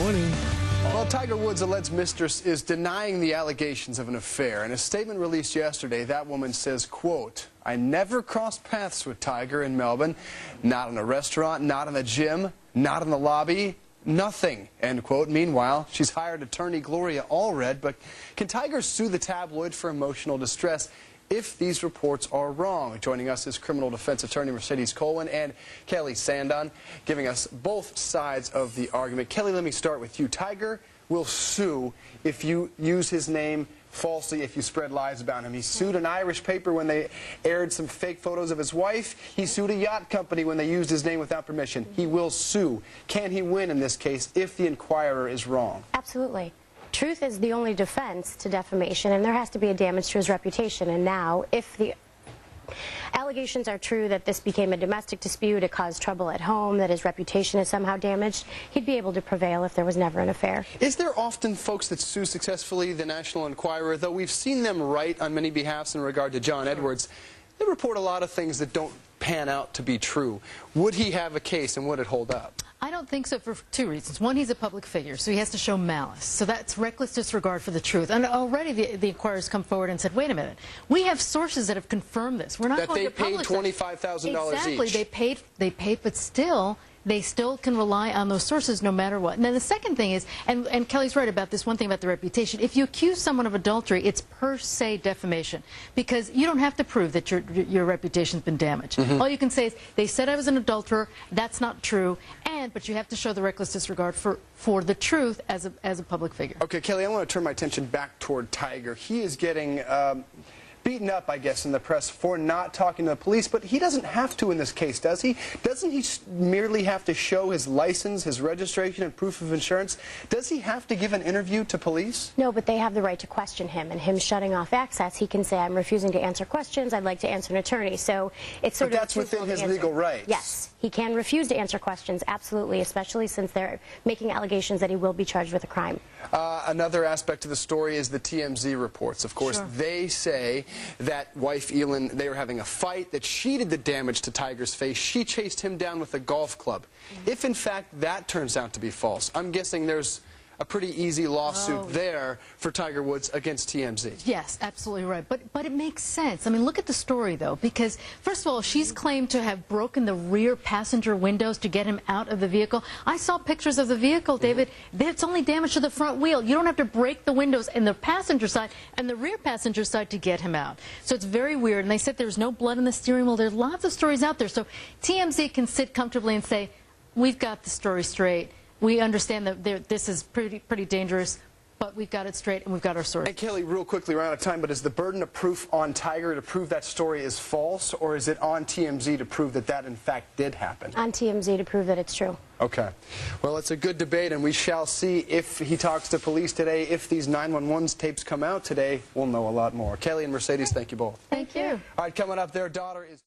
morning. Well, Tiger Woods' alleged mistress is denying the allegations of an affair. In a statement released yesterday, that woman says, quote, "I never crossed paths with Tiger in Melbourne, not in a restaurant, not in the gym, not in the lobby, nothing," end quote. Meanwhile, she's hired attorney Gloria Allred, but can Tiger sue the tabloid for emotional distress if these reports are wrong? Joining us is criminal defense attorney Mercedes Colwin and Kelly Saindon, giving us both sides of the argument. Kelly, let me start with you. Tiger will sue if you use his name falsely, if you spread lies about him. He sued an Irish paper when they aired some fake photos of his wife. He sued a yacht company when they used his name without permission. He will sue. Can he win in this case if the Inquirer is wrong? Absolutely. Truth is the only defense to defamation, and there has to be a damage to his reputation. And now, if the allegations are true that this became a domestic dispute, it caused trouble at home, that his reputation is somehow damaged, he'd be able to prevail if there was never an affair. Is there often folks that sue successfully the National Enquirer, though we've seen them write on many behalves in regard to John Edwards? They report a lot of things that don't pan out to be true. Would he have a case, and would it hold up? I don't think so for two reasons. One, he's a public figure, so he has to show malice. So that's reckless disregard for the truth. And already the Inquirer's come forward and said, wait a minute, we have sources that have confirmed this. We're not going to publish that they paid $25,000 exactly, each. They paid, but still, they still can rely on those sources no matter what. And then the second thing is, and Kelly's right about this one thing about the reputation, if you accuse someone of adultery, it's per se defamation, because you don't have to prove that your reputation's been damaged. All you can say is, they said I was an adulterer, that's not true, but you have to show the reckless disregard for the truth as a public figure. Okay, Kelly, I want to turn my attention back toward Tiger. He is getting beaten up, I guess, in the press for not talking to the police, but he doesn't have to in this case, does he? Doesn't he merely have to show his license, his registration, and proof of insurance? Does he have to give an interview to police? No, but they have the right to question him, and him shutting off access, he can say, I'm refusing to answer questions, I'd like to answer an attorney. So it's sort of that's within his legal rights. Yes, he can refuse to answer questions, absolutely, especially since they're making allegations that he will be charged with a crime. Another aspect of the story is the TMZ reports. Of course, they say that wife Elin, they were having a fight, that she did the damage to Tiger's face. She chased him down with a golf club. If, in fact, that turns out to be false, I'm guessing there's a pretty easy lawsuit there for Tiger Woods against TMZ. Yes, absolutely right. But it makes sense. I mean, look at the story, though, because, first of all, she's claimed to have broken the rear passenger windows to get him out of the vehicle. I saw pictures of the vehicle, David. It's only damage to the front wheel. You don't have to break the windows in the passenger side and the rear passenger side to get him out. So it's very weird. And they said there's no blood in the steering wheel. There's lots of stories out there. So TMZ can sit comfortably and say, we've got the story straight. We understand that this is pretty dangerous, but we've got it straight and we've got our source. And Kelly, real quickly, we're out of time, but is the burden of proof on Tiger to prove that story is false, or is it on TMZ to prove that that in fact did happen? On TMZ to prove that it's true. Okay. Well, it's a good debate, and we shall see if he talks to police today. If these 911 tapes come out today, we'll know a lot more. Kelly and Mercedes, thank you both. Thank you. All right, coming up, their daughter is...